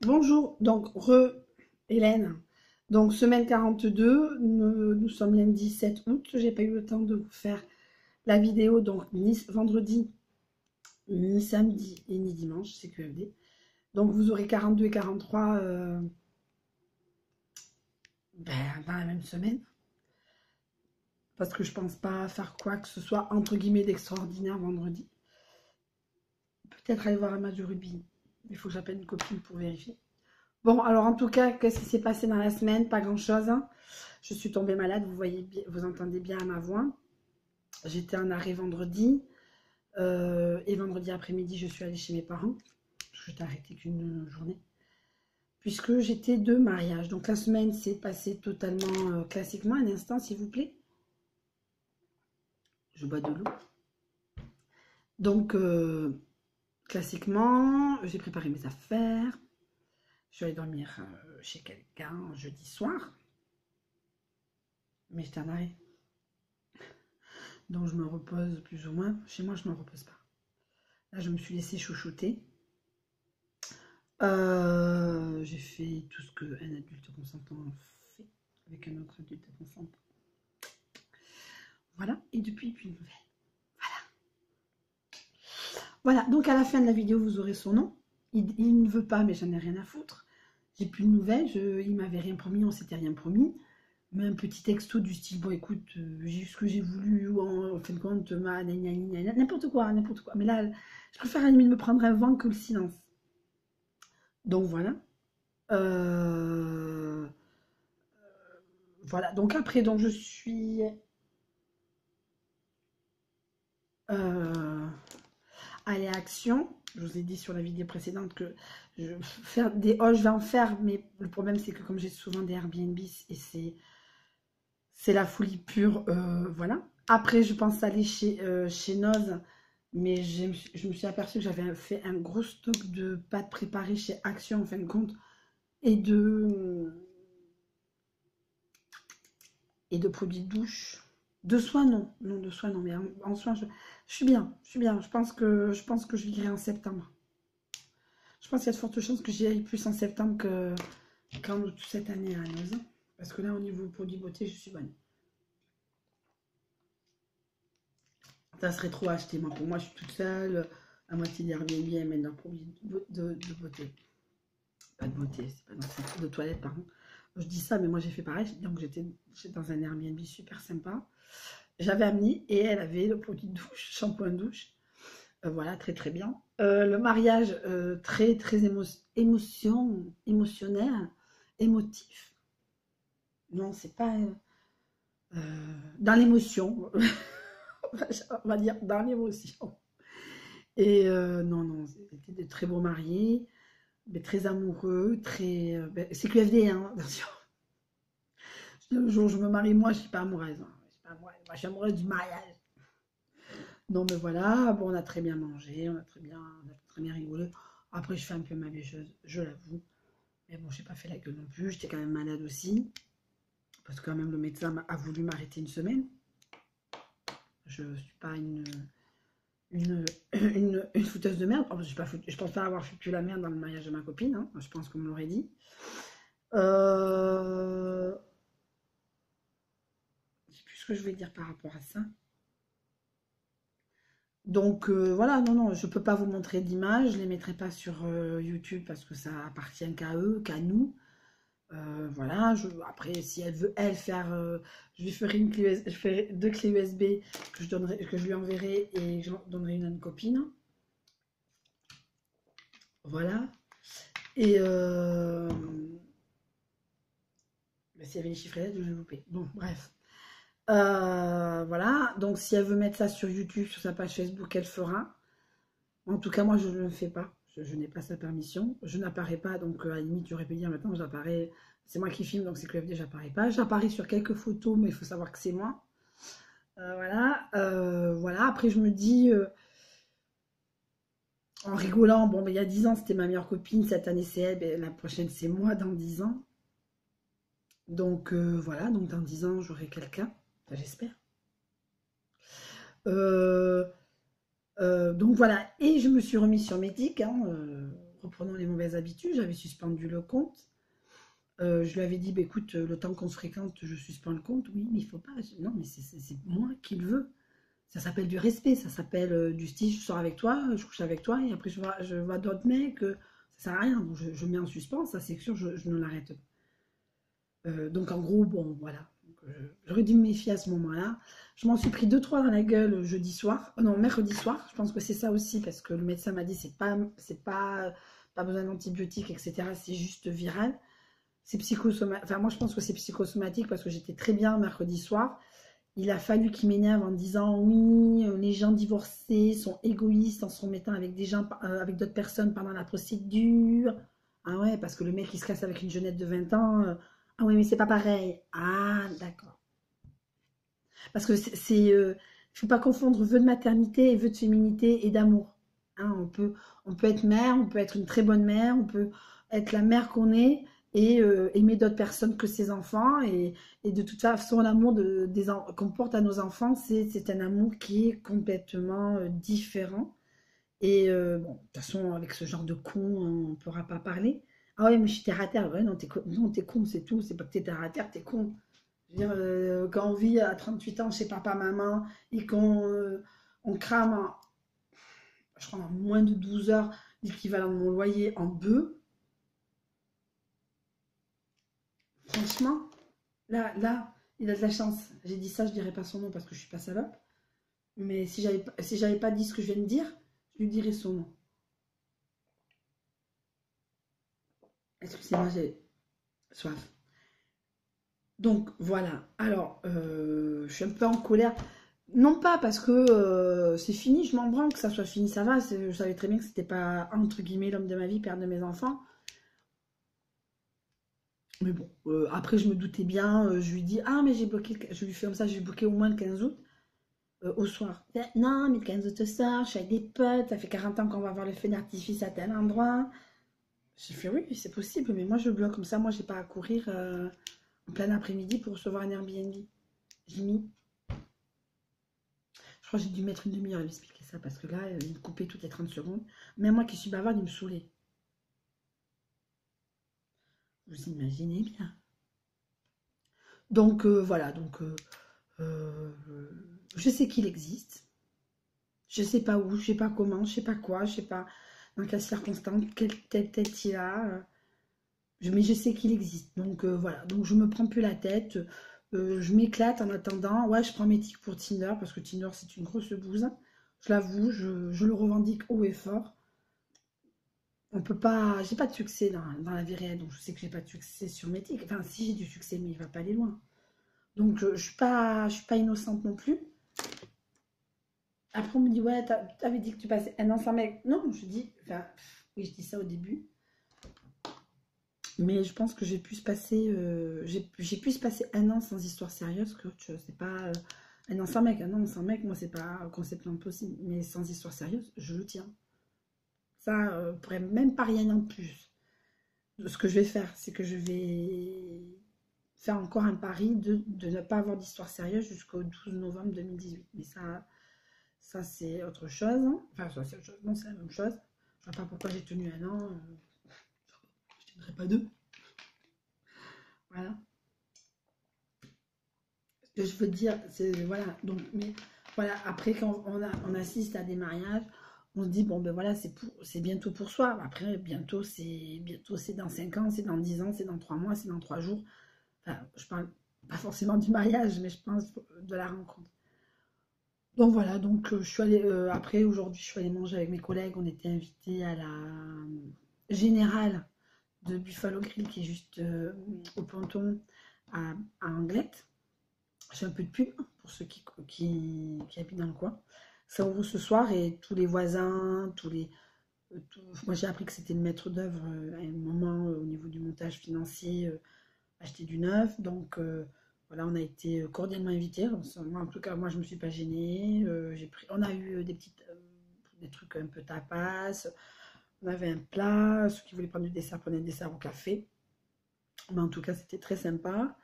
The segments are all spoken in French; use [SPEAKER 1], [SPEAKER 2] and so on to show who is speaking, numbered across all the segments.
[SPEAKER 1] Bonjour, donc Hélène. Donc semaine 42, nous sommes lundi 7 août. J'ai pas eu le temps de vous faire la vidéo, donc ni vendredi, ni samedi et ni dimanche, c'est QFD. Donc vous aurez 42 et 43 dans la même semaine. Parce que je pense pas faire quoi que ce soit entre guillemets d'extraordinaire vendredi. Peut-être aller voir un match de rugby. Il faut que j'appelle une copine pour vérifier. Bon, alors en tout cas, qu'est-ce qui s'est passé dans la semaine? Pas grand-chose, hein. Je suis tombée malade, vous voyez, vous entendez bien ma voix. J'étais en arrêt vendredi. Et vendredi après-midi, je suis allée chez mes parents. Je n'étais arrêtée qu'une journée. Puisque j'étais de mariage. Donc la semaine s'est passée totalement classiquement. Un instant, s'il vous plaît. Je bois de l'eau. Donc, classiquement, j'ai préparé mes affaires. Je suis allée dormir chez quelqu'un jeudi soir. Mais j'étais en arrêt. Donc je me repose plus ou moins. Chez moi, je ne me repose pas. Là, je me suis laissée chouchouter. J'ai fait tout ce qu'un adulte consentant fait avec un autre adulte consentant. Voilà, et depuis, plus de nouvelles. Voilà, donc à la fin de la vidéo, vous aurez son nom. Il ne veut pas, mais j'en ai rien à foutre. J'ai plus de nouvelles, il m'avait rien promis, on s'était rien promis. Mais un petit texto du style, bon écoute, j'ai eu ce que j'ai voulu, ou en fin de compte, n'importe quoi, n'importe quoi. Mais là, je préfère à la limite me prendre un vent que le silence. Donc voilà. Euh, voilà, donc après, donc je suis allée à Action. Je vous ai dit sur la vidéo précédente que faire des hauts, je vais en faire, mais le problème c'est que comme j'ai souvent des Airbnb et c'est la folie pure, voilà. Après, je pense aller chez Noz, mais je me suis aperçue que j'avais fait un gros stock de pâtes préparées chez Action en fin de compte et de produits de douche. De soins, non. Non, de soins, non. Mais en soins, je suis bien. Je suis bien. Je pense que je viendrai en septembre. Je pense qu'il y a de fortes chances que j'y aille plus en septembre qu'en août cette année à Noz. Parce que là, au niveau produits beauté, je suis bonne. Ça serait trop acheté. Moi, pour moi, je suis toute seule. À moitié d'Airbnb, à mettre leurs produits de beauté. Pas de beauté, c'est pas de toilette, pardon. Je dis ça, mais moi, j'ai fait pareil. Donc, j'étais dans un Airbnb super sympa. J'avais amené et elle avait le produit de douche, shampoing de douche. Voilà, très très bien. Le mariage, très très émotionnel, émotif. Non, c'est pas dans l'émotion. On va dire dans l'émotion. Et non, non, c'était de très beaux mariés, mais très amoureux, très. C'est QFD, hein, attention. Le jour où je me marie, moi, je suis pas amoureuse, hein. Je suis pas amoureuse. Moi, je suis amoureuse du mariage. Non, mais voilà, bon, on a très bien mangé, on a très bien rigolé. Après, je fais un peu ma bêcheuse, je l'avoue. Mais bon, j'ai pas fait la gueule non plus. J'étais quand même malade aussi. Parce que quand même, le médecin a voulu m'arrêter une semaine. Je suis pas une fouteuse de merde. Je pense pas avoir foutu la merde dans le mariage de ma copine, hein. Je pense qu'on me l'aurait dit. Je sais plus ce que je vais dire par rapport à ça. Donc voilà, non, non, je ne peux pas vous montrer d'images, je ne les mettrai pas sur YouTube parce que ça appartient qu'à eux, qu'à nous. Voilà, après, si elle veut, elle, faire, je lui ferai je ferai deux clés USB que je lui enverrai et je donnerai une à une copine. Voilà. Et s'il y avait les chiffres lettres, je vais louper. Bon, bref. Voilà, donc si elle veut mettre ça sur YouTube, sur sa page Facebook, elle fera. En tout cas, moi, je ne le fais pas. Je n'ai pas sa permission. Je n'apparais pas, donc à la limite, j'aurais pu dire maintenant, j'apparais. C'est moi qui filme, donc c'est QFD, j'apparais pas. J'apparais sur quelques photos, mais il faut savoir que c'est moi. Voilà, voilà. Après, je me dis, en rigolant, bon, ben, il y a 10 ans, c'était ma meilleure copine. Cette année, c'est elle. Ben, la prochaine, c'est moi dans 10 ans. Donc, voilà. Donc, dans 10 ans, j'aurai quelqu'un. Enfin, j'espère. Donc voilà, et je me suis remise sur mes tics, hein, reprenons les mauvaises habitudes, j'avais suspendu le compte. Je lui avais dit, bah, écoute, le temps qu'on se fréquente, je suspends le compte. Oui, mais il faut pas. Non, mais c'est moi qui le veux. Ça s'appelle du respect, ça s'appelle du style, je sors avec toi, je couche avec toi, et après je vois d'autres mecs, ça sert à rien. Donc je mets en suspens, ça c'est sûr, je ne l'arrête pas. Donc en gros, bon, voilà. J'aurais dû me méfier à ce moment-là. Je m'en suis pris deux, trois dans la gueule jeudi soir, non, mercredi soir. Je pense que c'est ça aussi, parce que le médecin m'a dit, pas besoin d'antibiotiques, etc. C'est juste viral. C'est psychosomatique. Enfin, moi, je pense que c'est psychosomatique parce que j'étais très bien mercredi soir. Il a fallu qu'il m'énerve en disant oui, les gens divorcés sont égoïstes en se remettant avec des gens, avec d'autres personnes pendant la procédure. Ah ouais, parce que le mec il se casse avec une jeunette de 20 ans. Ah oui, mais c'est pas pareil. Ah d'accord. Parce que faut pas confondre vœu de maternité et vœu de féminité et d'amour. Hein, on peut être mère, on peut être une très bonne mère, on peut être la mère qu'on est et aimer d'autres personnes que ses enfants. Et de toute façon, l'amour qu'on porte à nos enfants, c'est un amour qui est complètement différent. Et bon, de toute façon, avec ce genre de con, on ne pourra pas parler. Ah ouais, mais je suis terre à terre. Ouais, non, t'es con, c'est tout. C'est pas que t'es terre à terre, t'es con. Je veux dire, quand on vit à 38 ans chez papa, maman, et qu'on on crame, je crois, en moins de 12 heures, l'équivalent de mon loyer en bœuf, franchement, là, il a de la chance. J'ai dit ça, je dirais pas son nom parce que je suis pas salope. Mais si j'avais pas dit ce que je viens de dire, je lui dirais son nom. Excusez-moi, j'ai soif. Donc voilà. Alors, je suis un peu en colère. Non pas parce que c'est fini, je m'en branle que ça soit fini, ça va. Je savais très bien que c'était pas entre guillemets l'homme de ma vie, père de mes enfants. Mais bon, après je me doutais bien, je lui dis ah mais j'ai bloqué, je lui fais comme ça, j'ai bloqué au moins le 15 août au soir. Non mais le 15 août ce soir, je suis avec des potes, ça fait 40 ans qu'on va voir le feu d'artifice à tel endroit. J'ai fait oui, c'est possible, mais moi je bloque comme ça, moi j'ai pas à courir en plein après-midi pour recevoir un Airbnb. J'ai mis, je crois que j'ai dû mettre une demi-heure à lui expliquer ça parce que là, il me coupait toutes les 30 secondes. Même moi qui suis bavarde, il me saoulait. Vous imaginez bien. Donc voilà, donc euh, je sais qu'il existe. Je sais pas où, je sais pas comment, je sais pas quoi, je sais pas dans quelles circonstances, quelle tête il a. Mais je sais qu'il existe. Donc voilà, donc je me prends plus la tête. Je m'éclate en attendant. Ouais, je prends mes tics pour Tinder parce que Tinder c'est une grosse bouse. Je l'avoue, je le revendique haut et fort. On peut pas, j'ai pas de succès dans la vie réelle, donc je sais que j'ai pas de succès sur mes tics. Enfin, si j'ai du succès, mais il va pas aller loin. Donc je suis pas innocente non plus. Après on me dit ouais, t'avais dit que tu passais un an sans mec. Non, je dis, enfin, oui, je dis ça au début. Mais je pense que j'ai pu se passer, j'ai pu se passer un an sans histoire sérieuse que autre chose. C'est pas un an sans mec, un an sans mec, moi c'est pas conceptuellement possible. Mais sans histoire sérieuse, je le tiens. Ça pourrait même pas rien en plus. Ce que je vais faire, c'est que je vais faire encore un pari de ne pas avoir d'histoire sérieuse jusqu'au 12 novembre 2018. Mais ça c'est autre chose. Hein. Enfin, ça c'est autre chose. Non, c'est la même chose. Je ne sais pas pourquoi j'ai tenu un an. Je ne tiendrai pas deux. Voilà. Ce que je veux dire, c'est voilà. Donc, mais voilà. Après, quand on assiste à des mariages, on se dit bon ben voilà, c'est bientôt pour soi. Après, bientôt c'est dans 5 ans, c'est dans 10 ans, c'est dans 3 mois, c'est dans 3 jours. Enfin, je parle pas forcément du mariage, mais je pense de la rencontre. Donc voilà, donc je suis allée, après aujourd'hui, je suis allée manger avec mes collègues. On était invités à la générale de Buffalo Grill qui est juste au ponton à Anglette. J'ai un peu de pub pour ceux qui habitent dans le coin. Ça ouvre ce soir et tous les voisins, moi j'ai appris que c'était le maître d'œuvre à un moment au niveau du montage financier, acheter du neuf. Donc voilà, on a été cordialement invités. Moi, en tout cas, moi je me suis pas gênée. On a eu des trucs un peu tapas. On avait un plat. Ceux qui voulaient prendre du dessert prenaient le dessert au café. Mais en tout cas, c'était très sympa.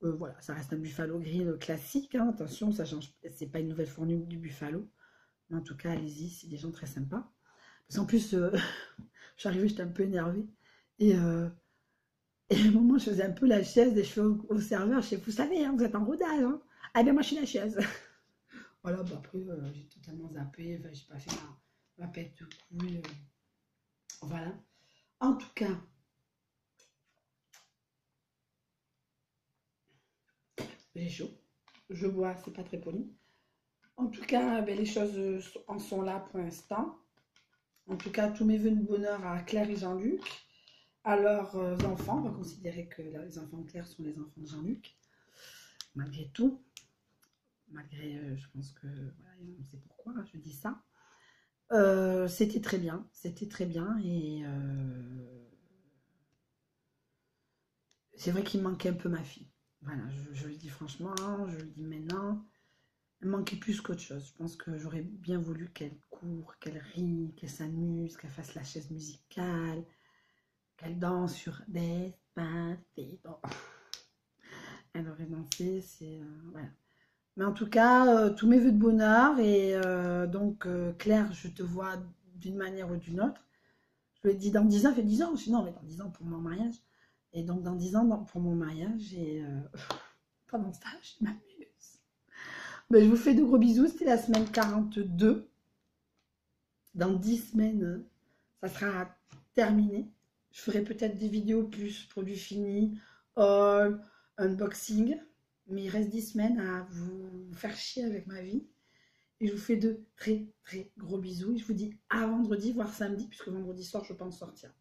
[SPEAKER 1] Voilà, ça reste un Buffalo Grill classique. Hein. Attention, ça change. C'est pas une nouvelle formule du Buffalo. Mais en tout cas, allez-y, c'est des gens très sympas. Parce qu'en plus, Je suis arrivée, j'étais un peu énervée. Et, et à un moment, je faisais un peu la chaise et je fais au serveur, je fais, vous savez, hein, vous êtes en rodage. Hein. Ah bien, moi, je suis la chaise. Voilà, bah après, j'ai totalement zappé. Enfin, j'ai pas fait ma pète de couille. Voilà. En tout cas, j'ai chaud. Je bois, c'est pas très poli. En tout cas, ben, les choses en sont là pour l'instant. En tout cas, tous mes vœux de bonheur à Claire et Jean-Luc. À leurs enfants, on va considérer que les enfants de Claire sont les enfants de Jean-Luc. Malgré tout, malgré, je pense que, voilà, on sait pourquoi je dis ça. C'était très bien, et c'est vrai qu'il me manquait un peu ma fille. Voilà, je le dis franchement, je le dis maintenant. Elle manquait plus qu'autre chose. Je pense que j'aurais bien voulu qu'elle court, qu'elle rie, qu'elle s'amuse, qu'elle fasse la chaise musicale, qu'elle danse sur Despacito. Elle aurait dansé, c'est... voilà. Mais en tout cas, tous mes vœux de bonheur. Et donc, Claire, je te vois d'une manière ou d'une autre. Je lui ai dit dans 10 ans, elle fait 10 ans. Je dis non, mais dans 10 ans pour mon mariage. Et donc, dans 10 ans pour mon mariage. Et pendant ce temps, je m'amuse. Ben, je vous fais de gros bisous. C'était la semaine 42. Dans 10 semaines, ça sera terminé. Je ferai peut-être des vidéos plus produits finis, haul, unboxing. Mais il reste 10 semaines à vous faire chier avec ma vie. Et je vous fais de très très gros bisous. Et je vous dis à vendredi, voire samedi, puisque vendredi soir, je pense sortir.